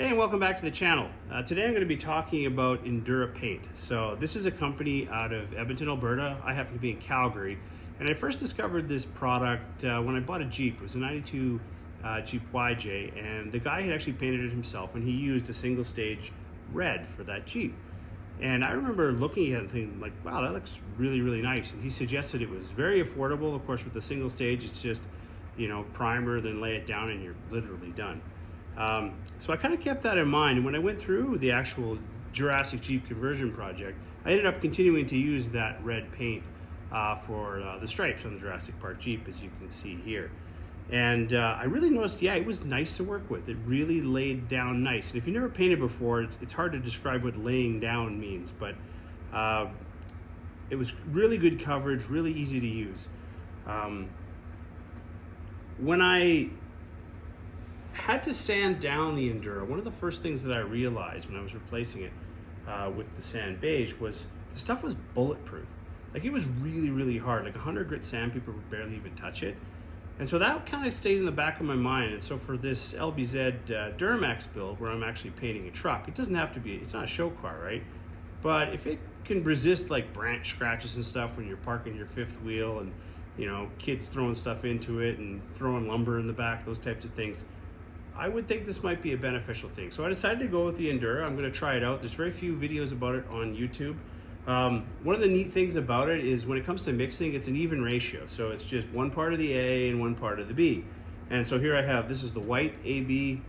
Hey, and welcome back to the channel. Today I'm going to be talking about Endura paint. So this is a company out of Edmonton, Alberta. I happen to be in Calgary, and I first discovered this product when I bought a Jeep. It was a 92 Jeep YJ, and the guy had actually painted it himself, and he used a single stage red for that Jeep. And I remember looking at it and thinking like, wow, that looks really, really nice. And he suggested it was very affordable. Of course, with the single stage, it's just, primer, then lay it down and you're literally done. So I kind of kept that in mind, and when I went through the actual Jurassic Jeep conversion project, I ended up continuing to use that red paint for the stripes on the Jurassic Park Jeep, as you can see here. And I really noticed, yeah, it was nice to work with. It really laid down nice. And if you've never painted before, it's hard to describe what laying down means, but it was really good coverage, really easy to use. When I had to sand down the Endura, one of the first things that I realized when I was replacing it with the sand beige was the stuff was bulletproof. Like, it was really, really hard. Like 100 grit sandpaper would barely even touch it. And so that kind of stayed in the back of my mind. And so for this LBZ Duramax build, where I'm actually painting a truck, it doesn't have to be, it's not a show car, right? But if it can resist like branch scratches and stuff when you're parking your fifth wheel and, kids throwing stuff into it and throwing lumber in the back, those types of things, I would think this might be a beneficial thing. So I decided to go with the Endura. I'm going to try it out. There's very few videos about it on YouTube. One of the neat things about it is when it comes to mixing, it's an even ratio. So it's just one part of the A and one part of the B. And so here I have, this is the white AB.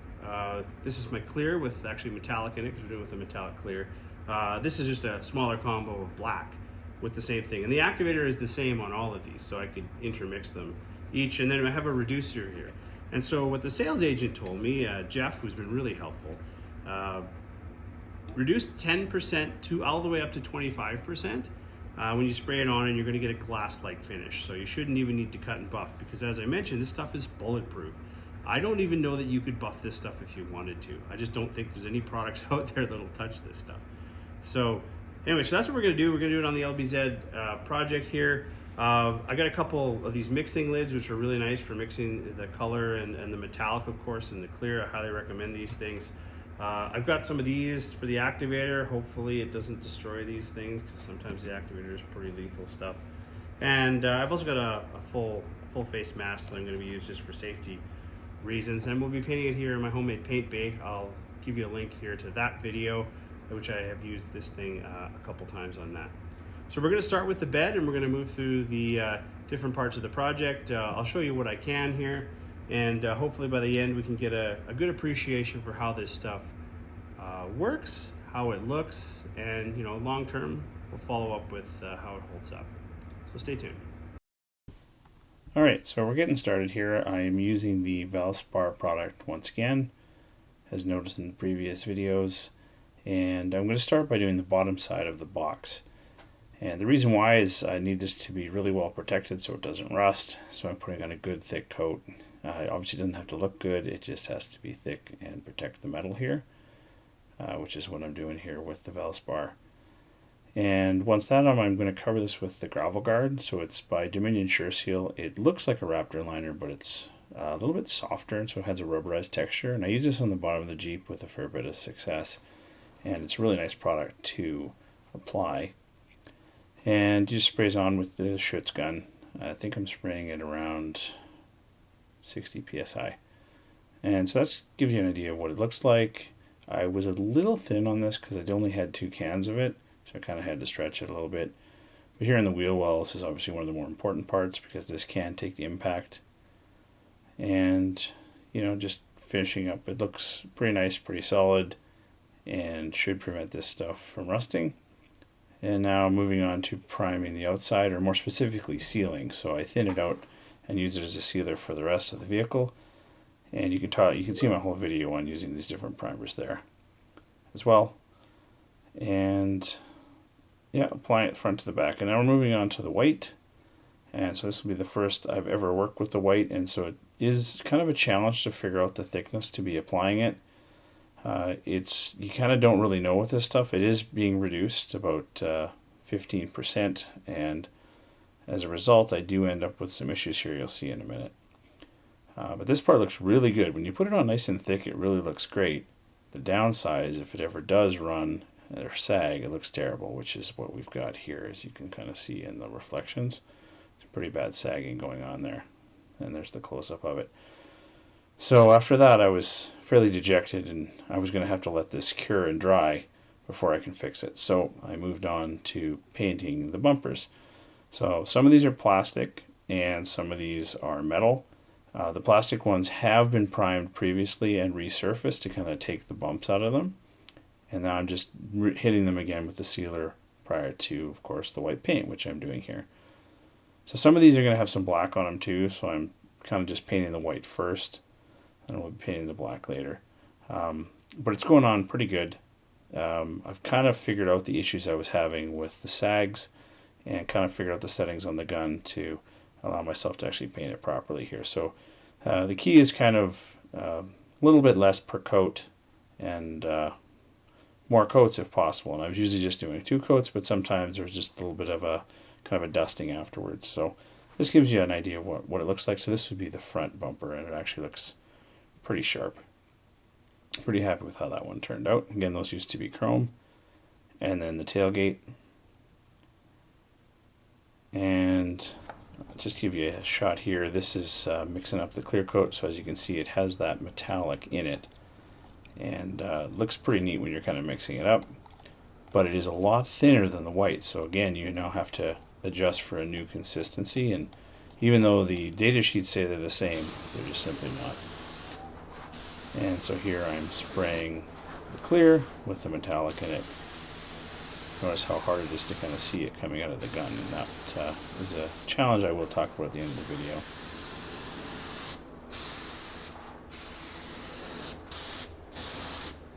This is my clear with actually metallic in it, because we're doing it with a metallic clear. This is just a smaller combo of black with the same thing. And the activator is the same on all of these, so I could intermix them each. And then I have a reducer here. And so what the sales agent told me, Jeff, who's been really helpful, reduce 10% to all the way up to 25% when you spray it on, and you're going to get a glass-like finish. So you shouldn't even need to cut and buff, because as I mentioned, this stuff is bulletproof. I don't even know that you could buff this stuff if you wanted to. I just don't think there's any products out there that'll touch this stuff. So anyway, so that's what we're going to do. We're going to do it on the LBZ project here. I got a couple of these mixing lids, which are really nice for mixing the color and the metallic, of course, and the clear. I highly recommend these things. I've got some of these for the activator. Hopefully it doesn't destroy these things, because sometimes the activator is pretty lethal stuff. And I've also got a full face mask that I'm going to be using just for safety reasons. And we'll be painting it here in my homemade paint bay. I'll give you a link here to that video, which I have used this thing a couple times on that. So we're going to start with the bed, and we're going to move through the different parts of the project. I'll show you what I can here, and hopefully by the end we can get a good appreciation for how this stuff works, how it looks, and long term we'll follow up with how it holds up. So stay tuned. All right, so we're getting started here. I am using the Valspar product once again, as noticed in the previous videos, and I'm going to start by doing the bottom side of the box. And the reason why is I need this to be really well protected so it doesn't rust. So I'm putting on a good thick coat. It obviously doesn't have to look good. It just has to be thick and protect the metal here, which is what I'm doing here with the Valspar. And once that on, I'm going to cover this with the Gravel Guard. So it's by Dominion Sure Seal. It looks like a Raptor liner, but it's a little bit softer, and so it has a rubberized texture. And I use this on the bottom of the Jeep with a fair bit of success. And it's a really nice product to apply. And just sprays on with the Schutz gun. I think I'm spraying it around 60 psi. And so that gives you an idea of what it looks like. I was a little thin on this because I only had 2 cans of it, so I kind of had to stretch it a little bit. But here in the wheel well, this is obviously one of the more important parts, because this can take the impact. And just finishing up, it looks pretty nice, pretty solid, and should prevent this stuff from rusting. And now moving on to priming the outside, or more specifically sealing. So I thin it out and use it as a sealer for the rest of the vehicle. And you can see my whole video on using these different primers there as well. And yeah, applying it front to the back. And now we're moving on to the white. And so this will be the first I've ever worked with the white, and so it is kind of a challenge to figure out the thickness to be applying it. You kind of don't really know with this stuff. It is being reduced about 15%, and as a result I do end up with some issues here you'll see in a minute. But this part looks really good. When you put it on nice and thick, it really looks great. The downside is if it ever does run or sag, it looks terrible, which is what we've got here, as you can kind of see in the reflections. It's pretty bad sagging going on there. And there's the close-up of it. So after that, I was fairly dejected, and I was going to have to let this cure and dry before I can fix it. So I moved on to painting the bumpers. So some of these are plastic, and some of these are metal. The plastic ones have been primed previously and resurfaced to kind of take the bumps out of them. And now I'm just hitting them again with the sealer prior to, of course, the white paint, which I'm doing here. So some of these are going to have some black on them too, so I'm kind of just painting the white first, and we'll be painting the black later. But it's going on pretty good. I've kind of figured out the issues I was having with the sags, and kind of figured out the settings on the gun to allow myself to actually paint it properly here. So the key is kind of a little bit less per coat, and more coats if possible. And I was usually just doing 2 coats, but sometimes there's just a little bit of a kind of a dusting afterwards. So this gives you an idea of what it looks like. So this would be the front bumper, and it actually looks pretty sharp. Pretty happy with how that one turned out. Again, those used to be chrome. And then the tailgate. And I'll just give you a shot here. This is mixing up the clear coat, so as you can see, it has that metallic in it. And looks pretty neat when you're kind of mixing it up, but it is a lot thinner than the white. So again, you now have to adjust for a new consistency, and even though the data sheets say they're the same, they're just simply not. And so here I'm spraying the clear with the metallic in it. Notice how hard it is to kind of see it coming out of the gun, and that is a challenge I will talk about at the end of the video.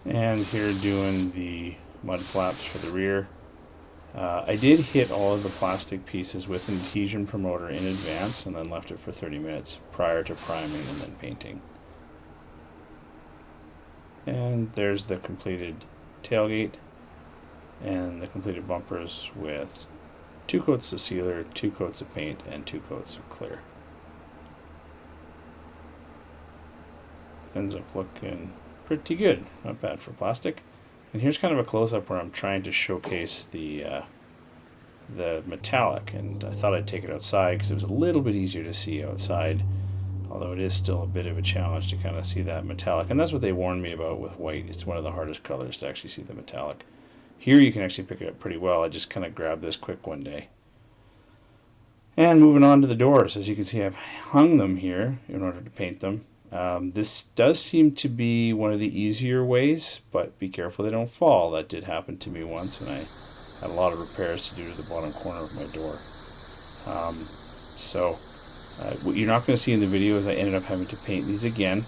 And here doing the mud flaps for the rear. I did hit all of the plastic pieces with an adhesion promoter in advance, and then left it for 30 minutes prior to priming and then painting. And there's the completed tailgate and the completed bumpers with 2 coats of sealer, 2 coats of paint, and 2 coats of clear. Ends up looking pretty good, not bad for plastic. And here's kind of a close-up where I'm trying to showcase the metallic, and I thought I'd take it outside because it was a little bit easier to see outside, although it is still a bit of a challenge to kind of see that metallic. And that's what they warned me about with white. It's one of the hardest colors to actually see the metallic. Here you can actually pick it up pretty well. I just kind of grabbed this quick one day. And moving on to the doors, as you can see, I've hung them here in order to paint them. This does seem to be one of the easier ways, but be careful they don't fall. That did happen to me once, and I had a lot of repairs to do to the bottom corner of my door. What you're not going to see in the video is I ended up having to paint these again.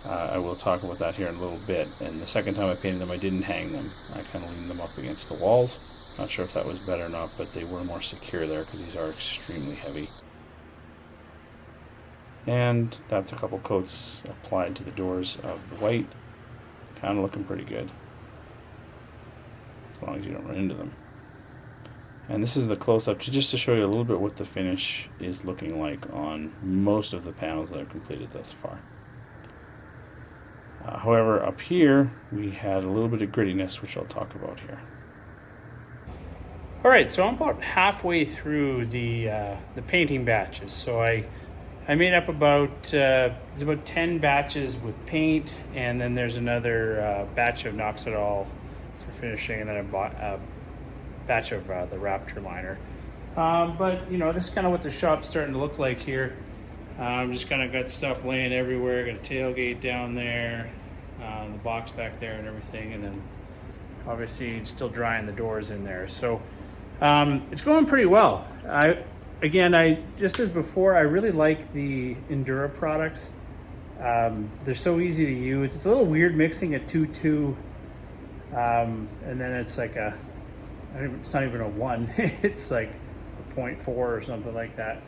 I will talk about that here in a little bit. And the second time I painted them, I didn't hang them. I kind of leaned them up against the walls. Not sure if that was better or not, but they were more secure there because these are extremely heavy. And that's a couple coats applied to the doors of the white. Kind of looking pretty good, as long as you don't run into them. And this is the close-up just to show you a little bit what the finish is looking like on most of the panels that I've completed thus far. However, up here we had a little bit of grittiness, which I'll talk about here. All right, so I'm about halfway through the painting batches. So I made up about 10 batches with paint, and then there's another batch of Noxidol for finishing, and then a batch of the Raptor liner. But you know, this is kind of what the shop's starting to look like here. Just kind of got stuff laying everywhere. Got a tailgate down there, the box back there, and everything, and then obviously still drying the doors in there. So it's going pretty well. I just as before, I really like the Endura products. They're so easy to use. It's a little weird mixing a 2-2, and then it's like it's not even a 1. It's like a 0.4 or something like that.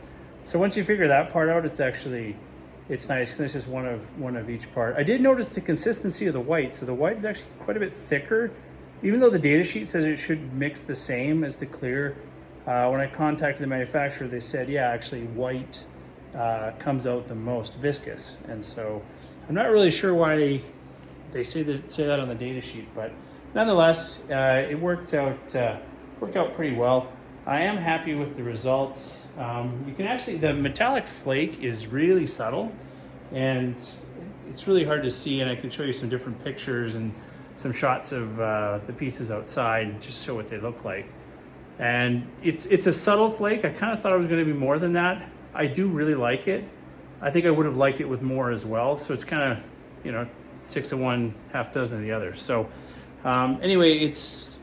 So once you figure that part out, it's nice because it's just one of each part. I did notice the consistency of the white. So the white is actually quite a bit thicker, even though the data sheet says it should mix the same as the clear. When I contacted the manufacturer, they said, yeah, actually white comes out the most viscous. And so I'm not really sure why they say that on the data sheet, but nonetheless, it worked out pretty well. I am happy with the results. You can actually, the metallic flake is really subtle, and it's really hard to see, and I can show you some different pictures and some shots of the pieces outside just show what they look like. And it's a subtle flake. I kind of thought it was going to be more than that. I do really like it. I think I would have liked it with more as well. So it's kind of, you know, 6 of one, half dozen of the other. So anyway, it's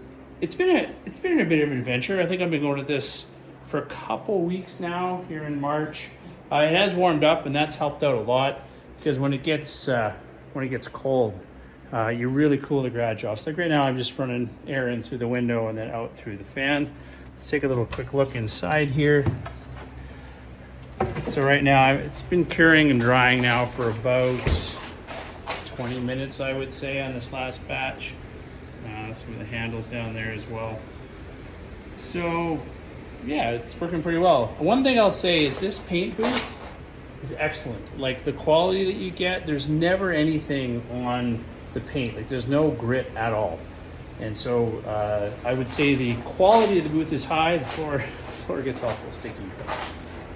been a bit of an adventure. I think I've been going at this for a couple weeks now here in March. It has warmed up, and that's helped out a lot, because when it gets cold, you really cool the garage off. So like right now, I'm just running air in through the window and then out through the fan. Let's take a little quick look inside here. So right now, it's been curing and drying now for about 20 minutes, I would say, on this last batch. Some of the handles down there as well. So yeah, it's working pretty well. One thing I'll say is this paint booth is excellent. Like the quality that you get, there's never anything on the paint. Like there's no grit at all. And so I would say the quality of the booth is high. The floor gets awful sticky.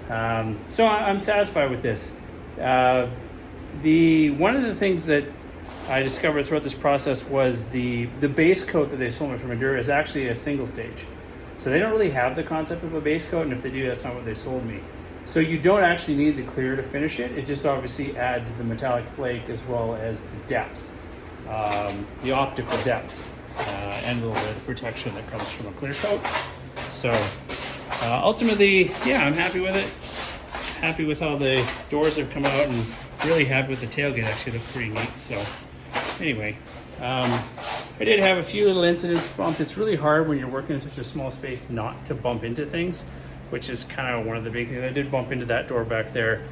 So I'm satisfied with this. One of the things that I discovered throughout this process was the base coat that they sold me from Endura is actually a single stage. So they don't really have the concept of a base coat, and if they do, that's not what they sold me. So you don't actually need the clear to finish it. It just obviously adds the metallic flake as well as the depth, the optical depth, and a little bit of protection that comes from a clear coat. So ultimately, yeah, I'm happy with it. Happy with how the doors have come out, and really happy with the tailgate. Actually looks pretty neat. So anyway, I did have a few little incidents bumped. It's really hard when you're working in such a small space not to bump into things, which is kind of one of the big things. I did bump into that door back there.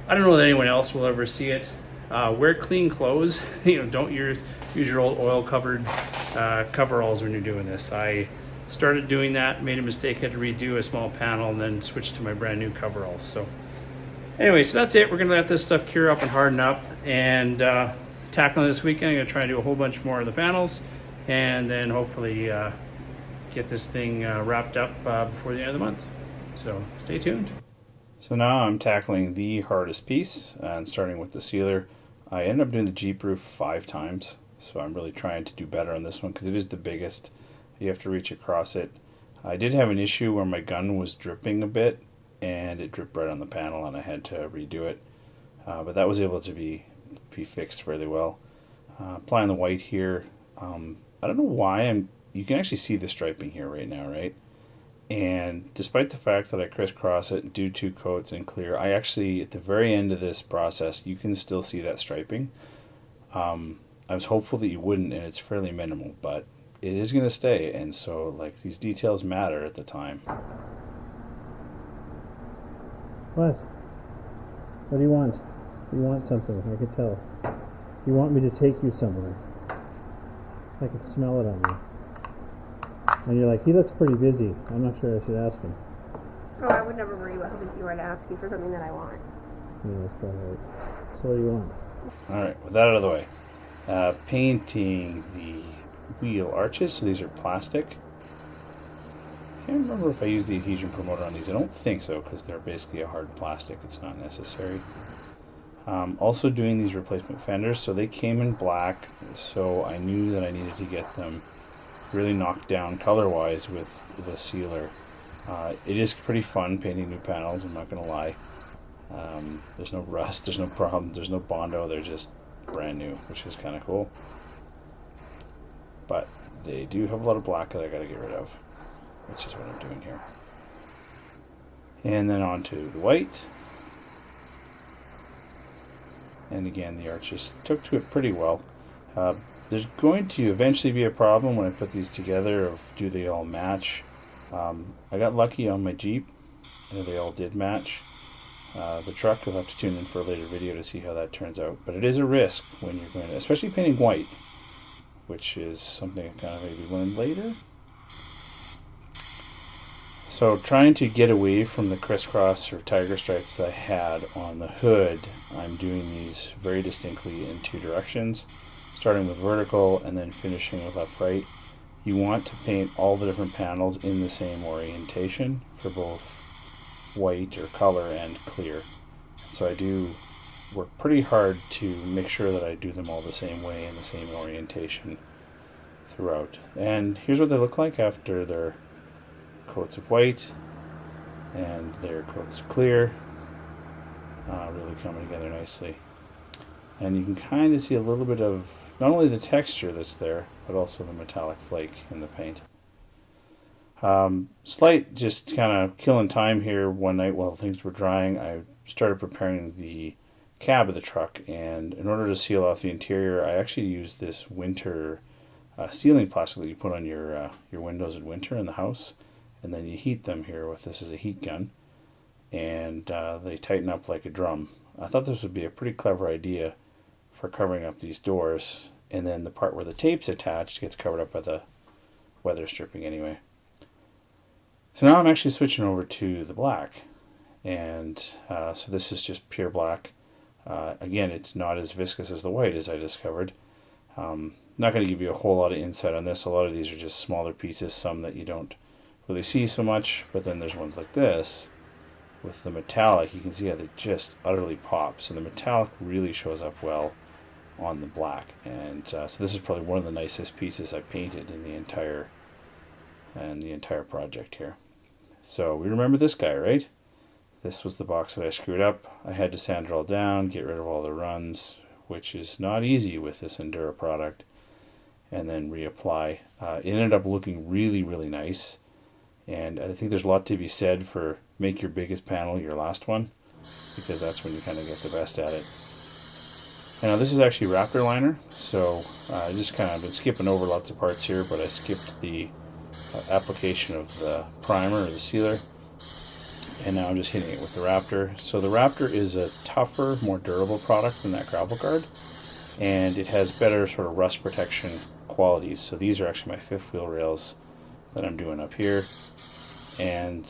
I don't know that anyone else will ever see it. Wear clean clothes. You know, don't use your old oil-covered coveralls when you're doing this. I started doing that, made a mistake, had to redo a small panel, and then switched to my brand new coveralls. So anyway, so that's it. We're gonna let this stuff cure up and harden up, and tackling this weekend. I'm gonna try to do a whole bunch more of the panels, and then hopefully get this thing wrapped up before the end of the month. So stay tuned. So now I'm tackling the hardest piece, and starting with the sealer. I ended up doing the Jeep roof 5 times, so I'm really trying to do better on this one because it is the biggest. You have to reach across it. I did have an issue where my gun was dripping a bit, and it dripped right on the panel, and I had to redo it. But that was able to be fixed fairly well. Applying the white here. I don't know why you can actually see the striping here right now, right? And despite the fact that I crisscross it, do 2 coats and clear, I actually, at the very end of this process, you can still see that striping. I was hopeful that you wouldn't, and it's fairly minimal, but it is going to stay, and so like these details matter at the time. What? What do you want? You want something, I can tell. You want me to take you somewhere. I can smell it on you. And you're like, he looks pretty busy. I'm not sure I should ask him. Oh, I would never worry about how busy you are to ask you for something that I want. Yeah, that's probably right. So what do you want? Alright, with that out of the way. Painting the wheel arches. So these are plastic. Can't remember if I used the adhesion promoter on these. I don't think so, because they're basically a hard plastic. It's not necessary. Also doing these replacement fenders. So they came in black, so I knew that I needed to get them really knocked down color-wise with the sealer. It is pretty fun painting new panels, I'm not going to lie. There's no rust, there's no problem, there's no Bondo, they're just brand new, which is kind of cool. But they do have a lot of black that I got to get rid of, which is what I'm doing here. And then on to the white. And again, the arches took to it pretty well. There's going to eventually be a problem when I put these together of do they all match. I got lucky on my Jeep, and they all did match. The truck, you'll have to tune in for a later video to see how that turns out. But it is a risk when you're going to, especially painting white, which is something I kind of maybe learned later. So trying to get away from the crisscross or tiger stripes I had on the hood, I'm doing these very distinctly in 2 directions. starting with vertical and then finishing with left right, you want to paint all the different panels in the same orientation for both white or color and clear. So I do work pretty hard to make sure that I do them all the same way in the same orientation throughout. And here's what they look like after their coats of white and their coats of clear, really coming together nicely. And you can kind of see a little bit of not only the texture that's there, but also the metallic flake in the paint. Slight just kind of killing time here one night while things were drying. I started preparing the cab of the truck, and in order to seal off the interior, I actually used this winter sealing plastic that you put on your windows in winter in the house, and then you heat them here with this as a heat gun, and they tighten up like a drum. I thought this would be a pretty clever idea for covering up these doors, and then the part where the tape's attached gets covered up by the weather stripping anyway. So now I'm actually switching over to the black, and so this is just pure black. Again, it's not as viscous as the white, as I discovered. Not going to give you a whole lot of insight on this. A lot of these are just smaller pieces, some that you don't really see so much, but then there's ones like this with the metallic. You can see how they just utterly pop. So the metallic really shows up well on the black, and so this is probably one of the nicest pieces I painted in the entire project here. So we remember this guy, right? This was the box that I screwed up. I had to sand it all down, get rid of all the runs, which is not easy with this Endura product, and then reapply. It ended up looking really, really nice, and I think there's a lot to be said for make your biggest panel your last one, because that's when you kind of get the best at it. And now this is actually Raptor liner, so I just kind of been skipping over lots of parts here, but I skipped the application of the primer or the sealer, and now I'm just hitting it with the Raptor. So the Raptor is a tougher, more durable product than that gravel guard, and it has better sort of rust protection qualities. So these are actually my fifth wheel rails that I'm doing up here, and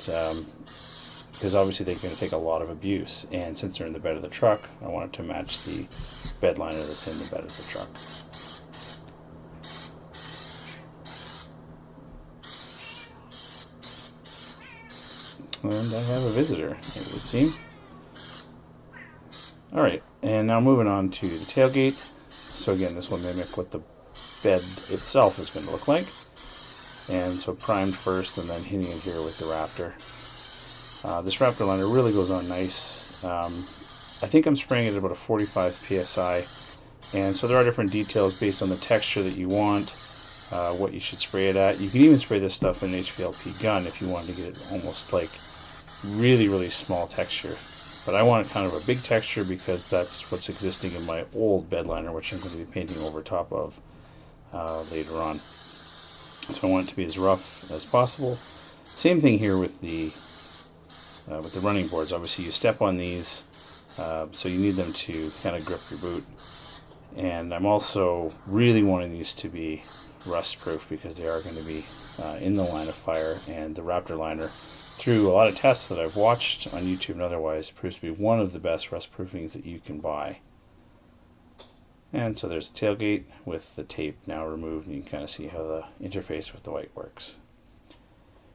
because obviously they're going to take a lot of abuse, and since they're in the bed of the truck, I want it to match the bed liner that's in the bed of the truck. And I have a visitor, it would seem. Alright, and now moving on to the tailgate. So again, this will mimic what the bed itself is going to look like. And so primed first, and then hitting it here with the Raptor. This Raptor liner really goes on nice. I think I'm spraying it at about a 45 psi, and so there are different details based on the texture that you want, what you should spray it at. You can even spray this stuff in an HVLP gun if you wanted to get it almost like really, really small texture. But I want kind of a big texture because that's what's existing in my old bed liner, which I'm going to be painting over top of later on. So I want it to be as rough as possible. Same thing here with the running boards. Obviously you step on these, so you need them to kind of grip your boot. And I'm also really wanting these to be rust proof because they are going to be in the line of fire, and the Raptor liner, through a lot of tests that I've watched on YouTube and otherwise, proves to be one of the best rust proofings that you can buy. And so there's the tailgate with the tape now removed, and you can kind of see how the interface with the white works.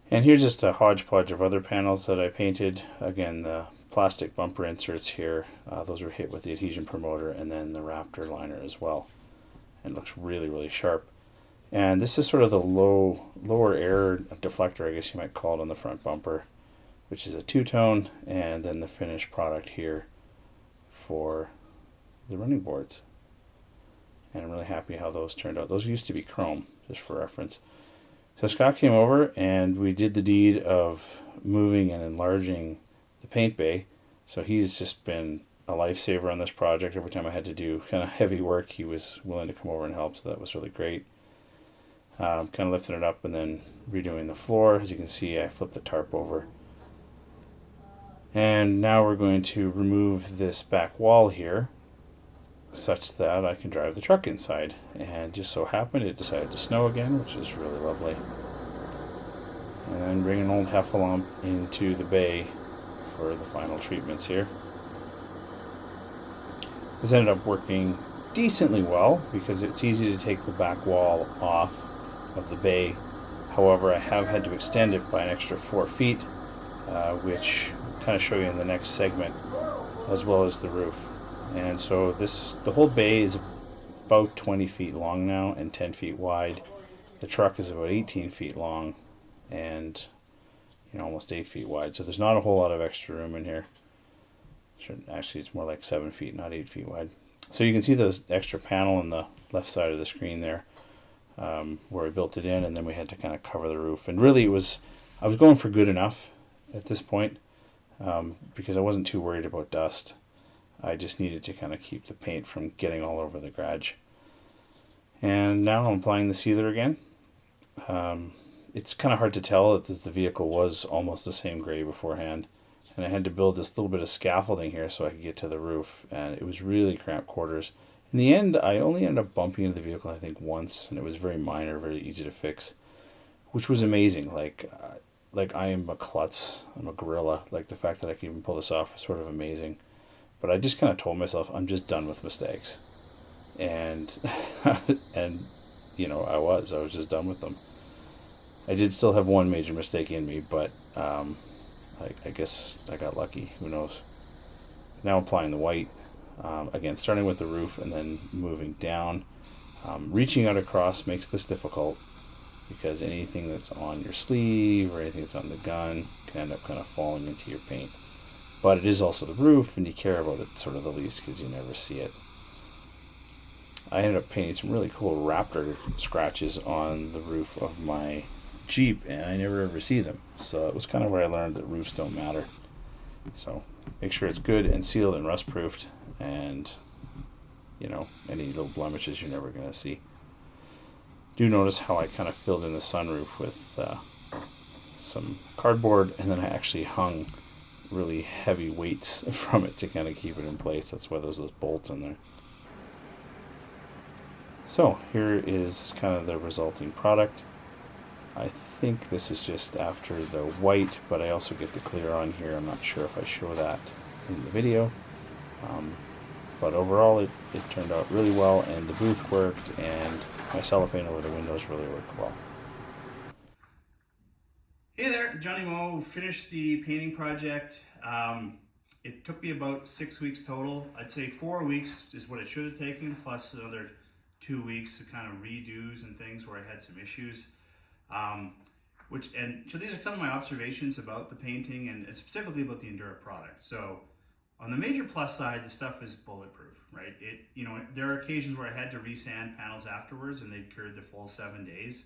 And here's just a hodgepodge of other panels that I painted. Again, the plastic bumper inserts here, those are hit with the adhesion promoter, and then the Raptor liner as well. And it looks really, really sharp. And this is sort of the lower air deflector, I guess you might call it, on the front bumper, which is a two-tone, and then the finished product here for the running boards. And I'm really happy how those turned out. Those used to be chrome, just for reference. So Scott came over and we did the deed of moving and enlarging the paint bay. So he's just been a lifesaver on this project. Every time I had to do kind of heavy work, he was willing to come over and help, so that was really great. Kind of lifting it up and then redoing the floor. As you can see, I flipped the tarp over. And now we're going to remove this back wall here, such that I can drive the truck inside. And just so happened it decided to snow again, which is really lovely. And then bring an old heffalump into the bay for the final treatments here. This ended up working decently well because it's easy to take the back wall off of the bay. However, I have had to extend it by an extra 4 feet, which I'll kind of show you in the next segment, as well as the roof. And so the whole bay is about 20 feet long now and 10 feet wide. The truck is about 18 feet long and almost 8 feet wide. So there's not a whole lot of extra room in here. Actually, it's more like 7 feet, not 8 feet wide. So you can see the extra panel on the left side of the screen there, where I built it in, and then we had to kind of cover the roof. And really, I was going for good enough at this point, because I wasn't too worried about dust. I just needed to kind of keep the paint from getting all over the garage. And now I'm applying the sealer again. It's kind of hard to tell that the vehicle was almost the same gray beforehand. And I had to build this little bit of scaffolding here so I could get to the roof. And it was really cramped quarters. In the end, I only ended up bumping into the vehicle, I think, once. And it was very minor, very easy to fix. Which was amazing. Like I am a klutz. I'm a gorilla. Like, the fact that I can even pull this off is sort of amazing. But I just kind of told myself, I'm just done with mistakes. And, and I was just done with them. I did still have one major mistake in me, but I guess I got lucky. Who knows? Now applying the white. Again, starting with the roof and then moving down. Reaching out across makes this difficult because anything that's on your sleeve or anything that's on the gun can end up kind of falling into your paint. But it is also the roof, and you care about it sort of the least because you never see it. I ended up painting some really cool raptor scratches on the roof of my Jeep, and I never ever see them. So it was kind of where I learned that roofs don't matter. So make sure it's good and sealed and rust proofed, and any little blemishes you're never going to see. Do notice how I kind of filled in the sunroof with some cardboard, and then I actually hung really heavy weights from it to kind of keep it in place. That's why there's those bolts in there. So here is kind of the resulting product. I think this is just after the white, but I also get the clear on here. I'm not sure if I show that in the video. But overall it turned out really well, and the booth worked, and my cellophane over the windows really worked well. Hey there, Johnny Moe. Finished the painting project. It took me about 6 weeks total. I'd say 4 weeks is what it should have taken, plus another 2 weeks of kind of redos and things where I had some issues. So these are some of my observations about the painting and specifically about the Endura product. So on the major plus side, the stuff is bulletproof, right? There are occasions where I had to resand panels afterwards, and they'd cured the full 7 days.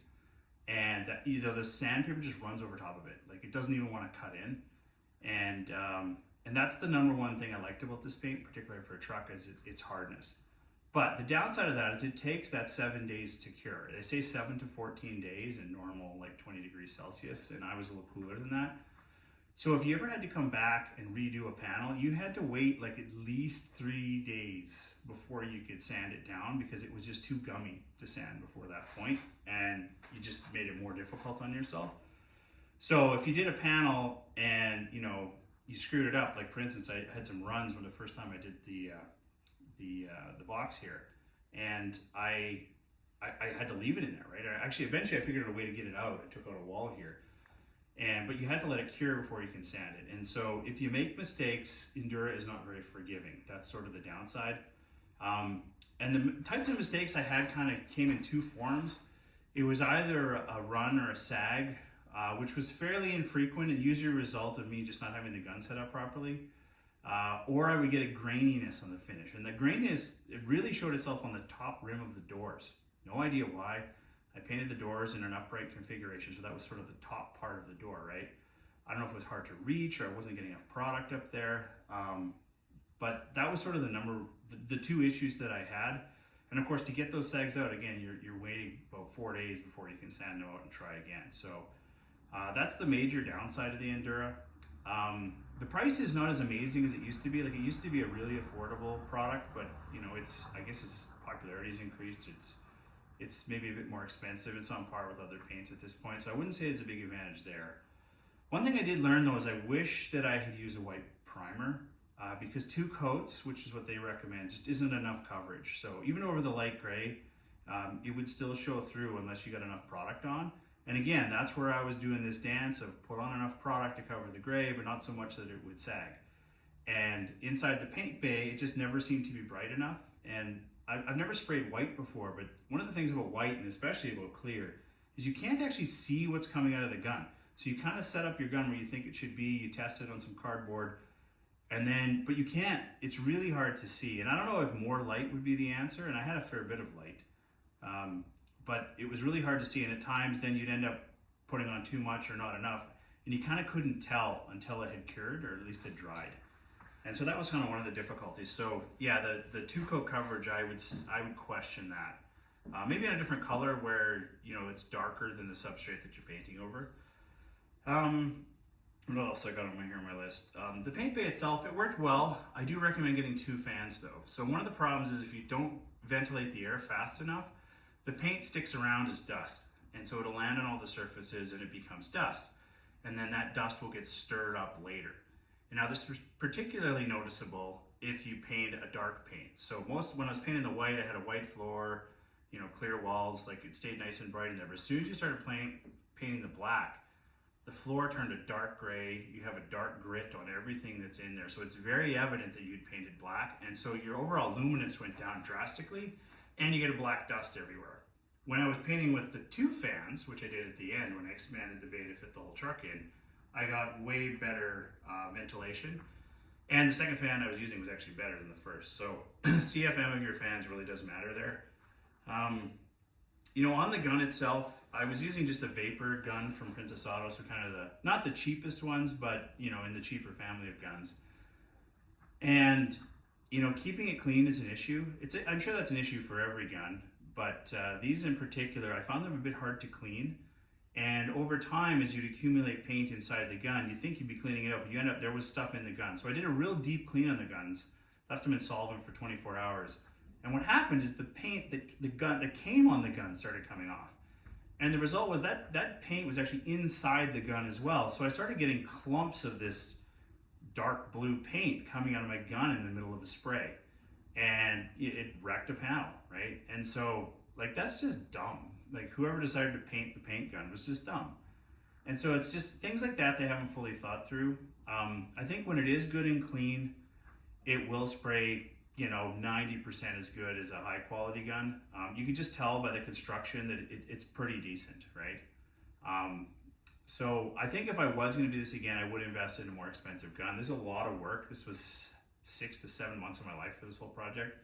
And the sandpaper just runs over top of it. Like, it doesn't even want to cut in. And that's the number one thing I liked about this paint, particularly for a truck, is its hardness. But the downside of that is it takes that 7 days to cure. They say 7 to 14 days in normal, like 20 degrees Celsius, and I was a little cooler than that. So if you ever had to come back and redo a panel, you had to wait like at least 3 days before you could sand it down, because it was just too gummy to sand before that point, and you just made it more difficult on yourself. So if you did a panel and you screwed it up, like for instance, I had some runs when the first time I did the box here, and I had to leave it in there, right? Eventually I figured out a way to get it out. I took out a wall here. But you have to let it cure before you can sand it. And so if you make mistakes, Endura is not very forgiving. That's sort of the downside. And the types of mistakes I had kind of came in two forms. It was either a run or a sag, which was fairly infrequent and usually a result of me just not having the gun set up properly. Or I would get a graininess on the finish. And the graininess, it really showed itself on the top rim of the doors. No idea why. I painted the doors in an upright configuration, so that was sort of the top part of the door, right? I don't know if it was hard to reach or I wasn't getting enough product up there, but that was sort of the two issues that I had. And of course, to get those sags out, again, you're waiting about 4 days before you can sand them out and try again. So that's the major downside of the Endura. The price is not as amazing as it used to be. Like, it used to be a really affordable product, but I guess its popularity has increased. It's maybe a bit more expensive. It's on par with other paints at this point, so I wouldn't say it's a big advantage there. One thing I did learn though is I wish that I had used a white primer. because 2 coats, which is what they recommend, just isn't enough coverage. So even over the light gray, it would still show through unless you got enough product on. And again, that's where I was doing this dance of put on enough product to cover the gray, but not so much that it would sag. And inside the paint bay, it just never seemed to be bright enough. And I've never sprayed white before, but one of the things about white, and especially about clear, is you can't actually see what's coming out of the gun. So you kind of set up your gun where you think it should be, you test it on some cardboard, and then, but you can't, it's really hard to see. And I don't know if more light would be the answer, and I had a fair bit of light. But it was really hard to see, and at times then you'd end up putting on too much or not enough, and you kind of couldn't tell until it had cured, or at least had dried. And so that was kind of one of the difficulties. So yeah, the 2-coat coverage, I would question that. Maybe in a different color where, you know, it's darker than the substrate that you're painting over. What else I got on here on my list? The paint bay itself, it worked well. I do recommend getting 2 fans though. So one of the problems is if you don't ventilate the air fast enough, the paint sticks around as dust. And so it'll land on all the surfaces and it becomes dust. And then that dust will get stirred up later. And now this was particularly noticeable if you paint a dark paint. So when I was painting the white, I had a white floor, you know, clear walls, like it stayed nice and bright in there. But as soon as you started painting the black, the floor turned a dark gray. You have a dark grit on everything that's in there. So it's very evident that you'd painted black. And so your overall luminance went down drastically and you get a black dust everywhere. When I was painting with the 2 fans, which I did at the end when I expanded the bay to fit the whole truck in, I got way better ventilation. And the second fan I was using was actually better than the first. So CFM of your fans really does matter there. You know, on the gun itself, I was using just a vapor gun from Princess Auto, so kind of not the cheapest ones, but you know, in the cheaper family of guns. And you know, keeping it clean is an issue. I'm sure that's an issue for every gun, but these in particular, I found them a bit hard to clean. And over time, as you'd accumulate paint inside the gun, you think you'd be cleaning it up, but you end up, there was stuff in the gun. So I did a real deep clean on the guns, left them in solvent for 24 hours. And what happened is the paint that came on the gun started coming off. And the result was that paint was actually inside the gun as well. So I started getting clumps of this dark blue paint coming out of my gun in the middle of a spray. And it wrecked a panel, right? And so, like, that's just dumb. Like, whoever decided to paint the paint gun was just dumb. And so it's just things like that they haven't fully thought through. I think when it is good and clean, it will spray, you know, 90% as good as a high quality gun. You can just tell by the construction that it's pretty decent, right? So I think if I was going to do this again, I would invest in a more expensive gun. This is a lot of work. This was 6 to 7 months of my life for this whole project.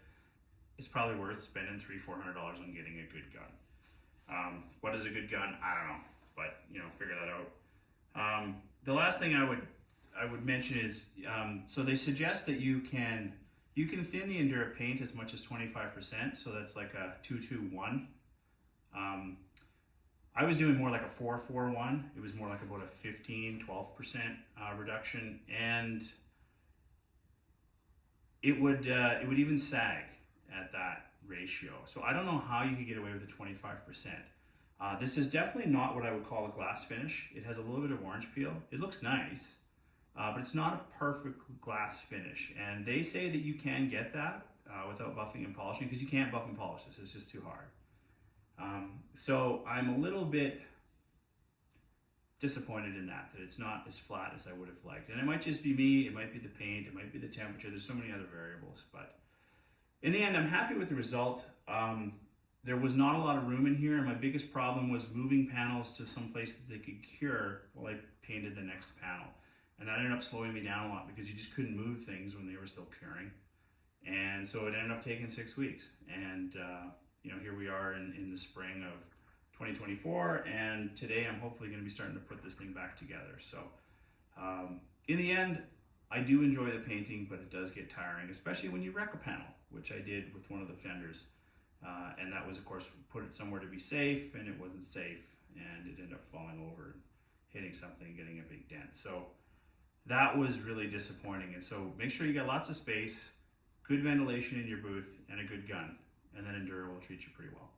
It's probably worth spending $300-400 on getting a good gun. What is a good gun? I don't know, but you know, figure that out. The last thing I would mention is, so they suggest that you can thin the Endura paint as much as 25%. So that's like a 2-2-1. I was doing more like a 4-4-1. It was more like about a 15-12% reduction, and it would even sag at that ratio. So I don't know how you could get away with the 25%. This is definitely not what I would call a glass finish. It has a little bit of orange peel. It looks nice, but it's not a perfect glass finish. And they say that you can get that without buffing and polishing, because you can't buff and polish this. It's just too hard. So I'm a little bit disappointed in that it's not as flat as I would have liked. And it might just be me, it might be the paint, it might be the temperature. There's so many other variables, but in the end, I'm happy with the result. There was not a lot of room in here, and my biggest problem was moving panels to some place that they could cure while I painted the next panel. And that ended up slowing me down a lot because you just couldn't move things when they were still curing. And so it ended up taking 6 weeks. And you know, here we are in the spring of 2024, and today I'm hopefully going to be starting to put this thing back together. So in the end, I do enjoy the painting, but it does get tiring, especially when you wreck a panel, which I did with one of the fenders. And that was, of course, put it somewhere to be safe, and it wasn't safe, and it ended up falling over, hitting something, getting a big dent. So that was really disappointing. And so make sure you got lots of space, good ventilation in your booth, and a good gun, and then Endura will treat you pretty well.